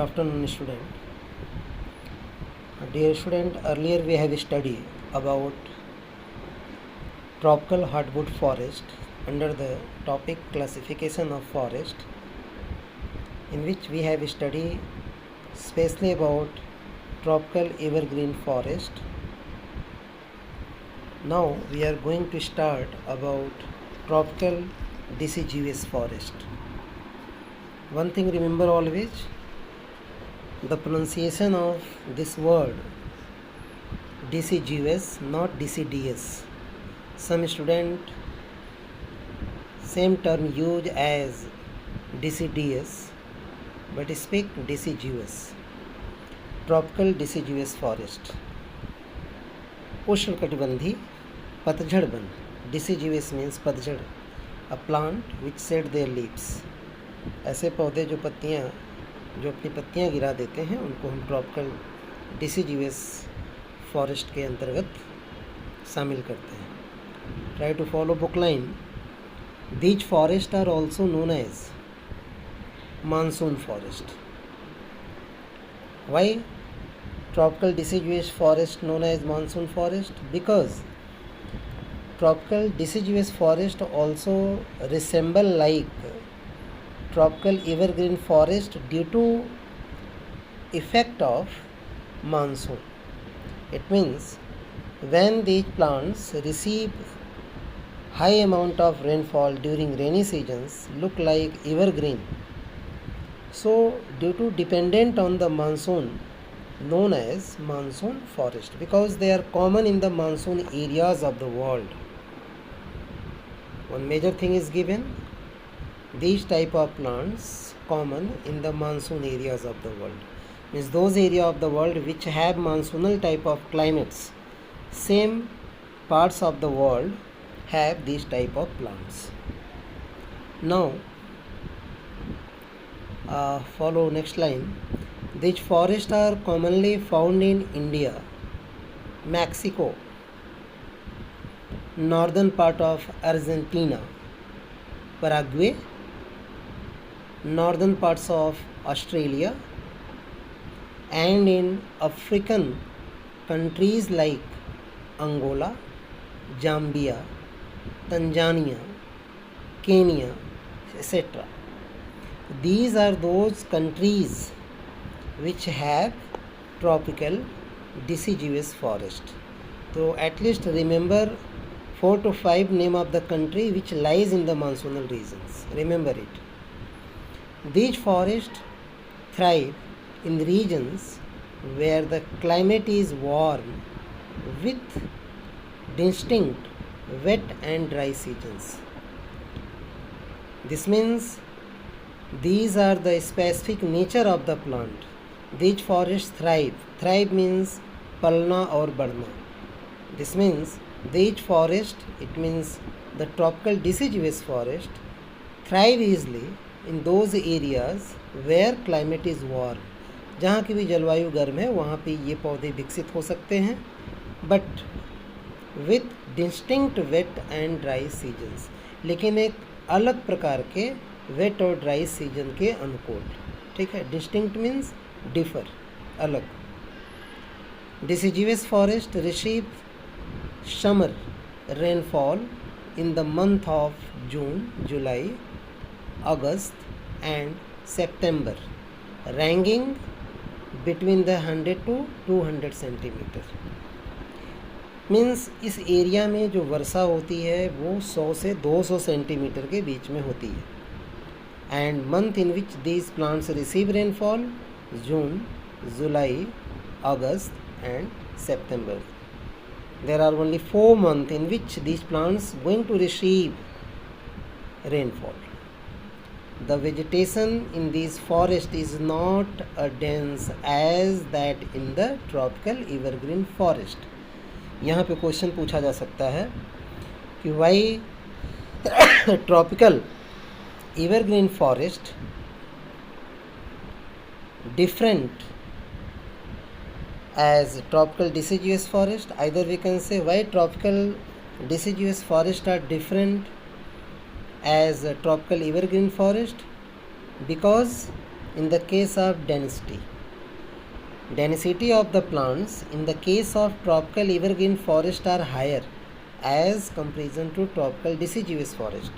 afternoon, student. Dear student, earlier we have studied about tropical hardwood forest under the topic classification of forest, in which we have studied specially about tropical evergreen forest. Now we are going to start about tropical deciduous forest. One thing remember always, the pronunciation of this word deciduous, not deciduous. Some student same term use as deciduous but speak deciduous. Tropical deciduous forest. उष्णकटिबंधी पतझड़ one. Deciduous means पतझड़, a plant which shed their leaves. ऐसे पौधे जो अपनी पत्तियां गिरा देते हैं उनको हम ट्रॉपिकल डिसीजुअस फॉरेस्ट के अंतर्गत शामिल करते हैं. Try to follow book line. These forest are also known as monsoon forest. Why tropical deciduous forest known as monsoon forest? Because tropical deciduous forest also resemble like tropical evergreen forest due to effect of monsoon. It means when these plants receive high amount of rainfall during rainy seasons, look like evergreen. So due to dependent on the monsoon, known as monsoon forest, because they are common in the monsoon areas of the world. One major thing is given, these type of plants common in the monsoon areas of the world, means those area of the world which have monsoonal type of climates. Same parts of the world have these type of plants. Now follow next line. These forests are commonly found in India, Mexico, northern part of Argentina, Paraguay, northern parts of Australia, and in African countries like Angola, Zambia, Tanzania, Kenya, etc. These are those countries which have tropical deciduous forest. So at least remember 4 to 5 name of the country which lies in the monsoonal regions. Remember it. These forests thrive in regions where the climate is warm with distinct wet and dry seasons. This means these are the specific nature of the plant. These forests thrive. Thrive means palna or badna. This means these forest, it means the tropical deciduous forest, thrive easily in those areas where climate is warm. जहाँ की भी जलवायु गर्म है वहाँ पे ये पौधे विकसित हो सकते हैं, but with distinct wet and dry seasons. लेकिन एक अलग प्रकार के वेट और ड्राई सीजन के अनुकूल. ठीक है. डिस्टिंक्ट मीन्स डिफर, अलग. deciduous forest receive summer rainfall in the month of June, July, August and September, ranging between the 100 to 200 centimetre. Means इस एरिया में जो वर्षा होती है वो 100 से 200 सेंटीमीटर के बीच में होती है. And month in which these plants receive rainfall, June, July, August and September. There are only 4 months in which these plants going to receive rainfall. The vegetation in these forests is not as dense as that in the tropical evergreen forest. यहाँ पे question पूछा जा सकता है कि why tropical evergreen forest different as tropical deciduous forest. Either we can say why tropical deciduous forest are different as a tropical evergreen forest, because in the case of density. Density of the plants in the case of tropical evergreen forest are higher as comparison to tropical deciduous forest.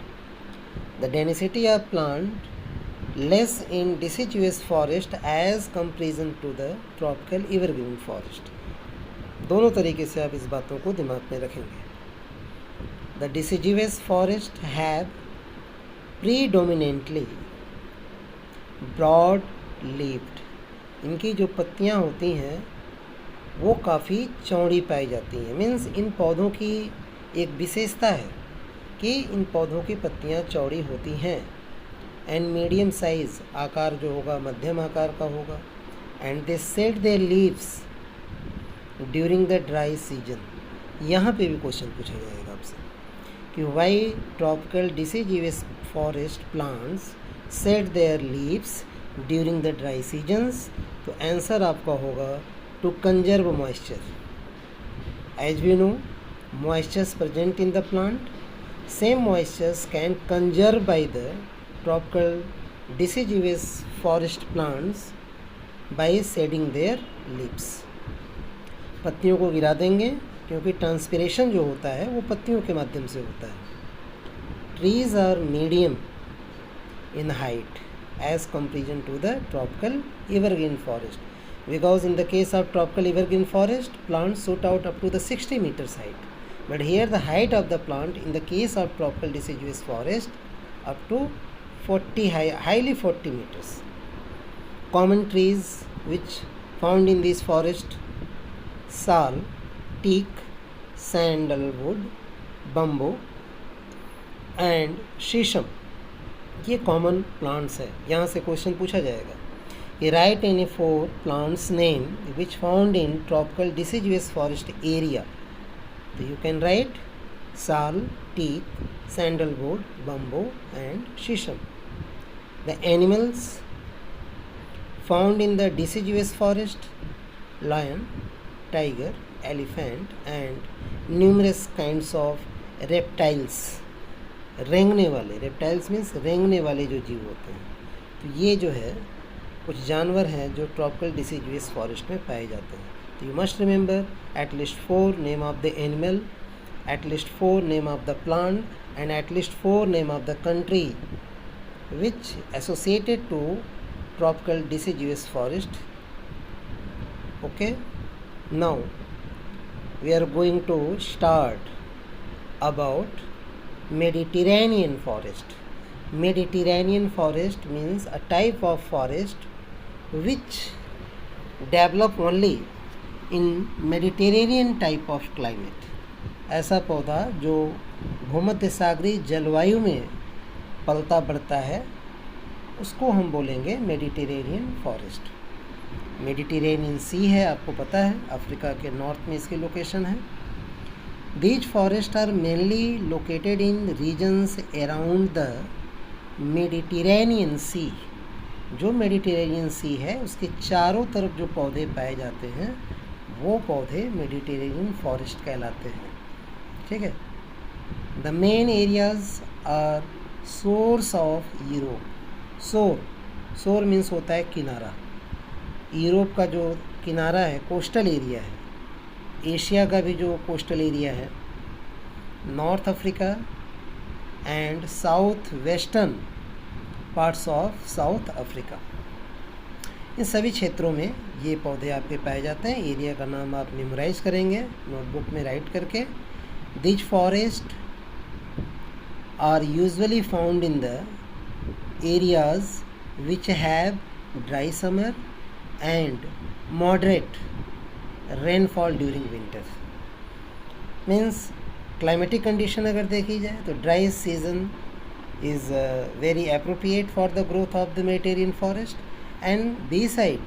The density of plant less in deciduous forest as comparison to the tropical evergreen forest. दोनों तरीके से आप इस बातों को दिमाग में रखेंगे. The deciduous forest have predominantly broad leaved. इनकी जो पत्तियाँ होती हैं वो काफ़ी चौड़ी पाई जाती हैं. मीन्स इन पौधों की एक विशेषता है कि इन पौधों की पत्तियाँ चौड़ी होती हैं. एंड मीडियम साइज़, आकार जो होगा मध्यम आकार का होगा. And they set their leaves during the dry season. यहाँ पे भी क्वेश्चन पूछा जाएगा आपसे कि why tropical deciduous forest plants set their leaves during the dry seasons. तो आंसर आपका होगा to conserve moisture. As we know moistures present in the plant, same moistures can conserve by the tropical deciduous forest plants by shedding their leaves. पत्तियों को गिरा देंगे क्योंकि transpiration जो होता है वो पत्तियों के माध्यम से होता है. Trees are medium in height as comparison to the tropical evergreen forest, because in the case of tropical evergreen forest plants shoot out up to the 60 meters height, but here the height of the plant in the case of tropical deciduous forest up to 40 highly 40 meters. Common trees which found in this forest: sal, teak, sandalwood, bamboo and shisham. ये common plants है. यहाँ से question पूछा जाएगा कि write any 4 plants name which found in tropical deciduous forest area. तो you can write sal, teak, sandalwood, bamboo and shisham. The animals found in the deciduous forest: lion, tiger, elephant and numerous kinds of reptiles. रेंगने वाले, reptiles means रेंगने वाले जो जीव होते हैं. तो ये जो है कुछ जानवर हैं जो ट्रॉपिकल डिसिजुअस फॉरेस्ट में पाए जाते हैं. तो you must remember at least 4 name of the animal, at least 4 name of the plant and at least 4 name of the country which associated to tropical deciduous forest. Okay, now we are going to start about Mediterranean forest. Mediterranean forest means a type of forest which develop only in Mediterranean type of climate. ऐसा पौधा जो भूमध्य सागरीय जलवायु में पलता बढ़ता है उसको हम बोलेंगे मेडिटेरेनियन फॉरेस्ट. मेडिटेरेनियन सी है, आपको पता है, अफ्रीका के नॉर्थ में इसकी लोकेशन है. These forests are mainly located in regions around the Mediterranean Sea. जो मेडिटेरेनियन सी है उसके चारों तरफ जो पौधे पाए जाते हैं वो पौधे मेडिटेरेनियन फॉरेस्ट कहलाते हैं. ठीक है. The main areas are source of Europe. Shore means होता है किनारा. यूरोप का जो किनारा है कोस्टल एरिया है. एशिया का भी जो कोस्टल एरिया है, North Africa and south western parts of South Africa, इन सभी क्षेत्रों में ये पौधे आपके पाए जाते हैं. एरिया का नाम आप मेमोराइज करेंगे नोटबुक में राइट करके. This forest are usually found in the areas which have dry summer and moderate rainfall during winter. Means climatic condition अगर देखी जाए तो dry season is very appropriate for the growth of the Mediterranean forest. And beside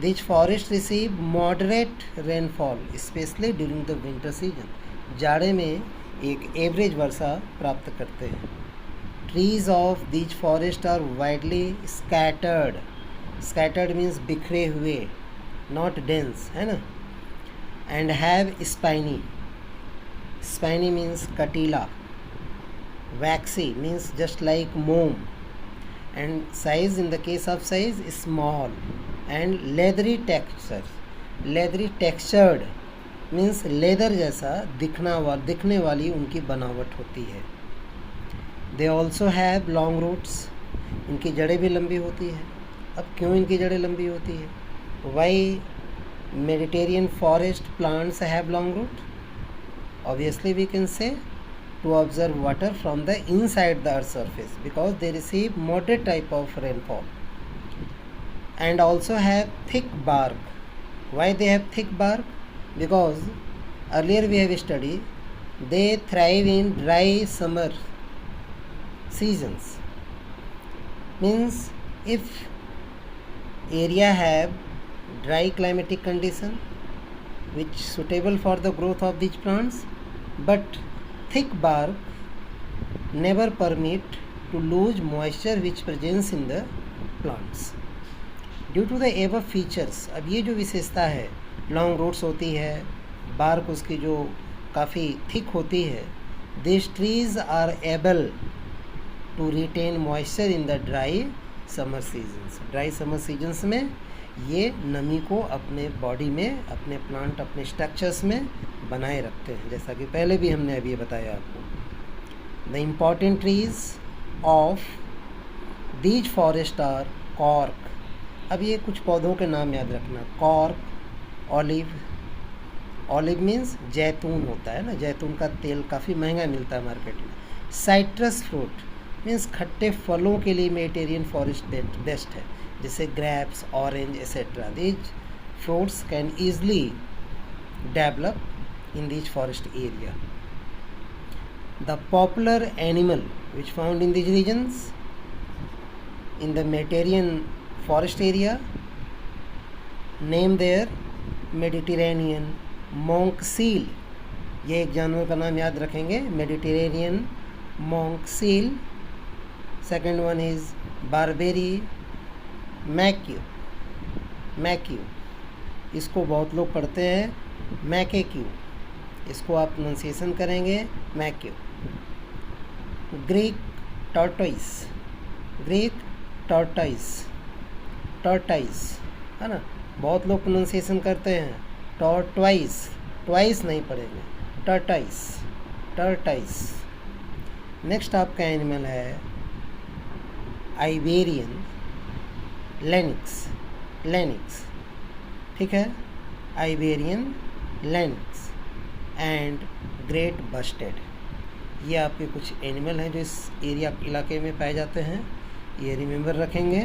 this forest receive moderate rainfall specially during the winter season. जाड़े में एक average वर्षा प्राप्त करते हैं. Trees of this forest are widely scattered. Scattered means बिखरे हुए, not dense, है ना. And have spiny. Spiny means कटीला. वैक्सी मीन्स जस्ट लाइक मोम. and size, in the case of size, small and leathery texture. Leathery textured means leather जैसा दिखने वाली उनकी बनावट होती है. They also have long roots, इनकी जड़ें भी लंबी होती है. अब क्यों इनकी जड़ें लंबी होती है? Why Mediterranean forest plants have long root? Obviously we can say to observe water from the inside the earth's surface because they receive moderate type of rainfall, and also have thick bark. Why they have thick bark? Because earlier we have studied they thrive in dry summer seasons. Means if area have dry climatic condition which suitable for the growth of these plants, but thick bark never permit to lose moisture which presents in the plants. Due to the above features, अब ये जो विशेषता है, long roots होती है, bark उसकी जो काफ़ी थिक होती है, these trees are able to retain moisture in the dry summer seasons. Dry summer seasons में ये नमी को अपने बॉडी में, अपने प्लांट, अपने स्ट्रक्चर्स में बनाए रखते हैं, जैसा कि पहले भी हमने अभी बताया आपको. The important trees of these forest are cork. अब ये कुछ पौधों के नाम याद रखना. Cork, olive. ऑलिव मीन्स जैतून होता है ना, जैतून का तेल काफ़ी महंगा मिलता है मार्केट में. साइट्रस फ्रूट मीन्स खट्टे फलों के लिए मेडिटेरियन फॉरेस्ट बेस्ट है, जैसे grapes, orange etcetera. These fruits can easily develop in these forest area. The popular animal which found in these regions in the Mediterranean forest area, name there Mediterranean monk seal. ये एक जानवर का नाम याद रखेंगे, Mediterranean monk seal. Second one is Barbary macaque. इसको बहुत लोग पढ़ते हैं मैकेक्यू, इसको आप प्रोनाउंसिएशन करेंगे मैक्यू. ग्रीक टॉर्टाइस है ना, बहुत लोग प्रोनाउंसिएशन करते हैं ट्वाइस नहीं पढ़ेंगे, टॉर्टाइस. नेक्स्ट आपका एनिमल है आइबेरियन लेनिक्स. ठीक है, Iberian Linux and great Busted. ये आपके कुछ एनिमल हैं जो इस इलाके में पाए जाते हैं. ये रिमेंबर रखेंगे.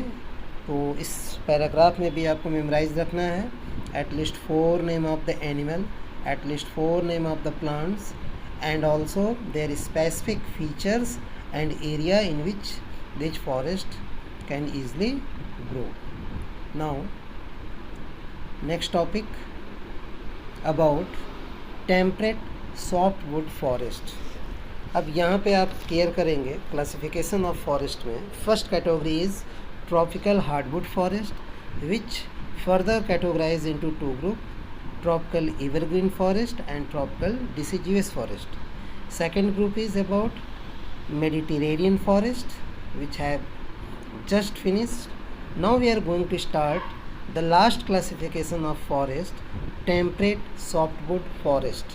तो इस पैराग्राफ में भी आपको मेमोराइज रखना है. At least 4 name of the animal, at least 4 name of the plants, and also their specific features and area in which this forest can easily grow. Now next topic about temperate softwood forest. अब यहाँ पे आप care करेंगे classification of forest में. First category is tropical hardwood forest which further categorise into 2 group, tropical evergreen forest and tropical deciduous forest. Second group is about Mediterranean forest which have just finished. Now we are going to start the last classification of forest, temperate softwood forest.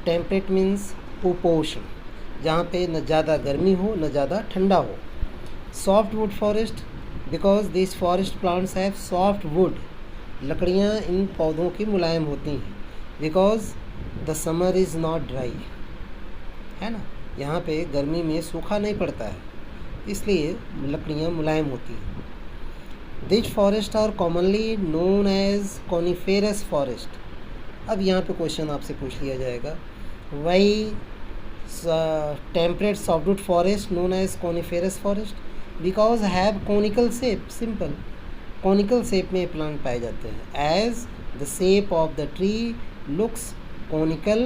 Temperate means उपोष्ण, जहाँ पे न ज़्यादा गर्मी हो न ज़्यादा ठंडा हो. Softwood forest because these forest plants have soft wood. लकड़ियाँ इन पौधों की मुलायम होती हैं. Because the summer is not dry, है ना, यहाँ पे गर्मी में सूखा नहीं पड़ता है, इसलिए लकड़ियाँ मुलायम होती हैं. These forests are commonly known as coniferous forest. अब यहाँ पे क्वेश्चन आपसे पूछ लिया जाएगा, why temperate softwood forest known as coniferous forest? Because have conical shape. Simple, conical shape में प्लांट पाए जाते हैं. As the shape of the tree looks conical,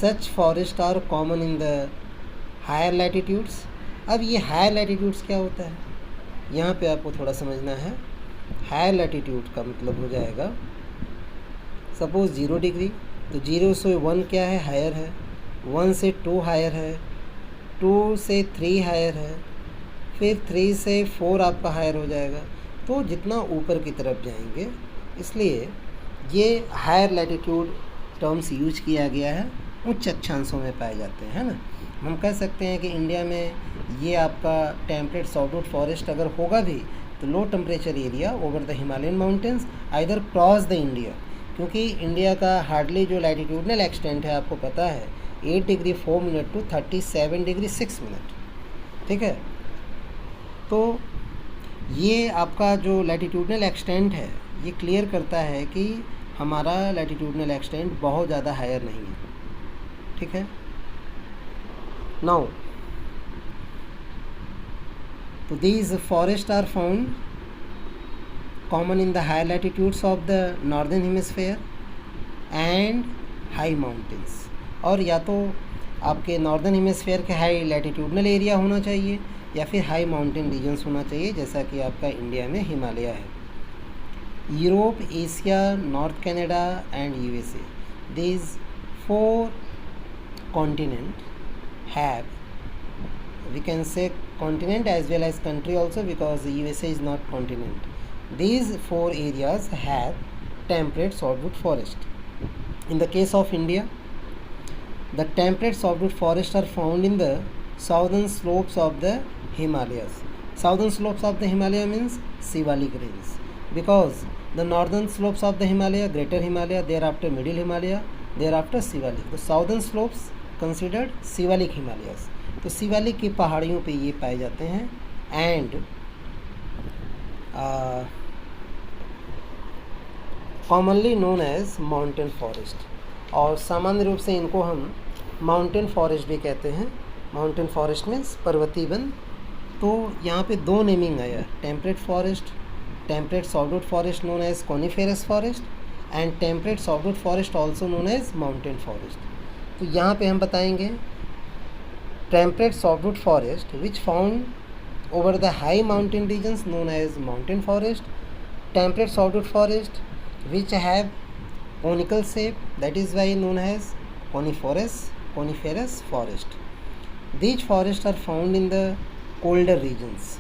such forests are common in the higher latitudes. अब ये higher latitudes क्या होता है, यहाँ पे आपको थोड़ा समझना है. हायर लैटिट्यूड का मतलब हो जाएगा, सपोज 0 डिग्री, तो 0 से 1 क्या है, हायर है. 1 से 2 हायर है, 2 से 3 हायर है, फिर 3 से 4 आपका हायर हो जाएगा। तो जितना ऊपर की तरफ जाएंगे, इसलिए ये हायर लैटिट्यूड टर्म्स यूज किया गया है, उच्च अक्षांशों में पाए जाते हैं, है ना। हम कह सकते हैं कि इंडिया में ये आपका टेम्परेट सॉफ्टवुड फॉरेस्ट अगर होगा भी तो low temperature area over the Himalayan mountains either cross the India, क्योंकि इंडिया का हार्डली जो लैटिट्यूडनल एक्सटेंट है आपको पता है 8 degree 4 minute to 37 degree 6 minute, ठीक है। तो ये आपका जो लैटिट्यूडनल एक्सटेंट है ये क्लियर करता है कि हमारा लैटिट्यूडनल एक्सटेंट बहुत ज़्यादा हायर नहीं है, ठीक है। नाउ तो these forests are found common in the higher latitudes of the northern hemisphere and high mountains, और या तो आपके नॉर्दर्न हेमिस्फेयर के हाई लैटिट्यूडनल एरिया होना चाहिए या फिर हाई माउंटेन रीजन्स होना चाहिए, जैसा कि आपका इंडिया में हिमालय है। Europe, Asia, north Canada and USA, these 4 continent have, we can say continent as well as country also, because the USA is not continent. These 4 areas have temperate softwood forest. In the case of India, the temperate softwood forests are found in the southern slopes of the Himalayas. Southern slopes of the Himalaya means Shivalik range, because the northern slopes of the Himalaya, Greater Himalaya, thereafter Middle Himalaya, thereafter Shivalik. The southern slopes considered Shivalik Himalayas. तो शिवालिक की पहाड़ियों पे ये पाए जाते हैं, and commonly known as mountain forest, और सामान्य रूप से इनको हम माउंटेन फॉरेस्ट भी कहते हैं। माउंटेन फॉरेस्ट मीन्स पर्वतीय वन। तो यहाँ पे 2 नेमिंग आया, temperate forest, temperate softwood forest known as coniferous forest, and temperate softwood forest also known as mountain forest. तो यहाँ पे हम बताएंगे temperate softwood forest which found over the high mountain regions known as mountain forest, temperate softwood forest which have conical shape, that is why known as coniferous forest. These forests are found in the colder regions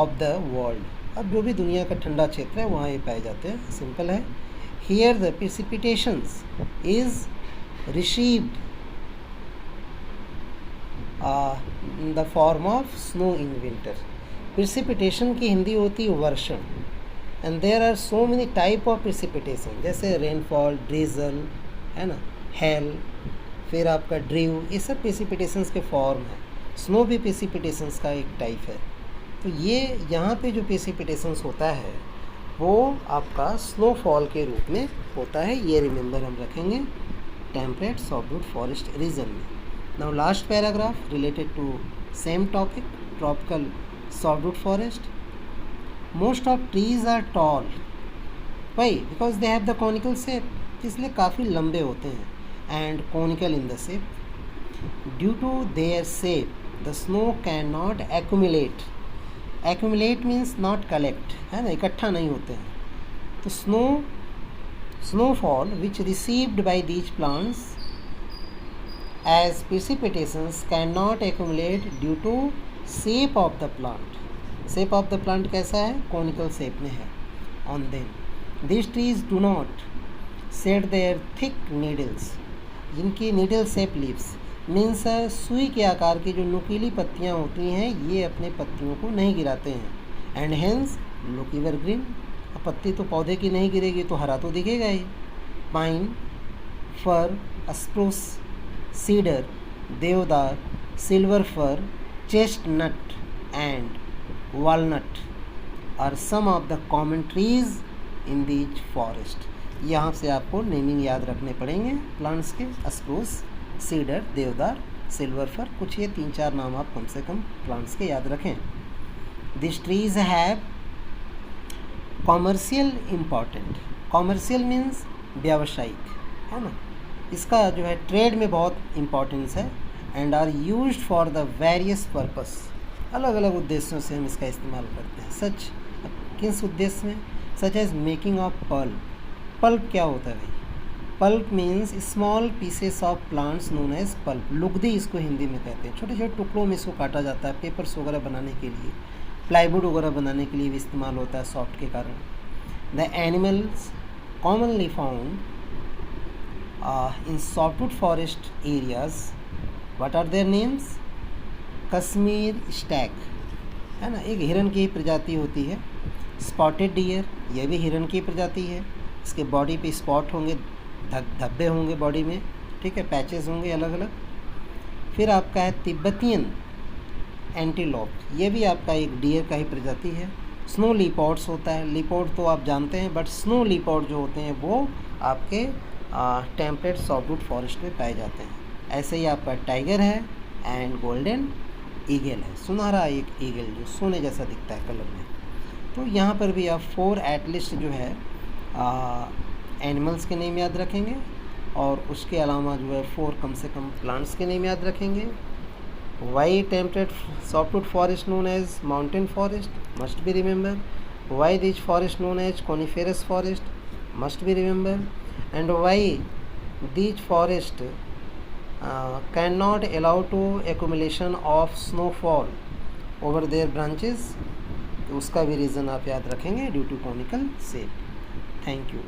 of the world. अब जो भी दुनिया का ठंडा क्षेत्र है वहाँ ये पाए जाते हैं, सिंपल है। Here the precipitations is received in the form of snow in winter. precipitation की हिंदी होती है वर्षण, and there are so many type of precipitation, जैसे रेनफॉल, ड्रिजल, है ना, हेल, फिर आपका ड्रीव, ये सब प्रेसिपिटेशंस के फॉर्म है। स्नो भी प्रेसिपिटेशंस का एक टाइप है। तो ये यहाँ पे जो प्रेसिपिटेशंस होता है वो आपका स्नोफॉल के रूप में होता है, ये रिमेंबर हम रखेंगे टेम्परेट सॉफ्टवुड फॉरेस्ट रीजन में। Now last paragraph related to same topic, tropical softwood forest. Most of trees are tall. Why? Because they have the conical shape. इसलिए काफ़ी लंबे होते हैं, and conical in the shape. Due to their shape, the snow cannot accumulate. Accumulate means not collect, है ना, इकट्ठा नहीं होते हैं। तो snowfall which received by these plants as precipitations cannot accumulate due to shape of the plant. Shape of the plant कैसा है? conical shape में है। On them, these trees do not shed their thick needles. जिनकी needle shape leaves means सुई के आकार की जो नुकीली पत्तियाँ होती हैं ये अपने पत्तियों को नहीं गिराते हैं, and hence look evergreen. अब पत्ती तो पौधे की नहीं गिरेगी तो हरा तो दिखेगा ही। Pine, fir, spruce, cedar, deodar, silver fir, chestnut and walnut are some of the common trees in these forest. यहाँ से आपको नेमिंग याद रखने पड़ेंगे प्लांट्स के, स्प्रूस, सीडर, देवदार, सिल्वर फर, कुछ ये 3-4 नाम आप कम से कम प्लांट्स के याद रखें। This trees have commercial important, commercial means व्यावसायिक, है ना, इसका जो है ट्रेड में बहुत इम्पोर्टेंस है, and are used for the various purpose, अलग अलग उद्देश्यों से हम इसका इस्तेमाल करते हैं। सच किस उद्देश्य में? Such as making of pulp. Pulp क्या होता है भाई? Pulp means small pieces of plants known as pulp. लुगदी इसको हिंदी में कहते हैं, छोटे छोटे टुकड़ों में इसको काटा जाता है पेपर्स वगैरह बनाने के लिए। प्लाईवुड वगैरह बनाने के लिए भी इस्तेमाल होता है सॉफ्ट के कारण. The animals commonly found in softwood forest areas, what are their names? Kashmir stag, है ना, एक हिरन की प्रजाति होती है. स्पॉटेड डियर, यह भी हिरन की प्रजाति है. इसके बॉडी पे स्पॉट होंगे, धब्बे होंगे बॉडी में, ठीक है, पैचेस होंगे अलग अलग. फिर आपका है तिब्बतियन एंटीलोप, ये भी आपका एक डियर का ही प्रजाति है. स्नो लीपर्ड्स होता है. लीपर्ड तो आप जानते हैं, बट स्नो लीपर्ड जो होते हैं वो आपके टेम्परेट सॉफ्टवुड फॉरेस्ट में पाए जाते हैं. ऐसे ही आपका टाइगर है एंड गोल्डन ईगल है, सुनहरा एक ईगल जो सोने जैसा दिखता है कलर में. तो यहाँ पर भी आप 4 एटलीस्ट जो है एनिमल्स के नेम याद रखेंगे, और उसके अलावा जो है 4 कम से कम प्लांट्स के नेम याद रखेंगे. Why temperate softwood forest known as mountain forest, must be remember. Why this forest known as coniferous forest, must be remember. And why this forest cannot allow to accumulation of snowfall over their branches, उसका भी reason आप याद रखेंगे due to conical shape. Thank you.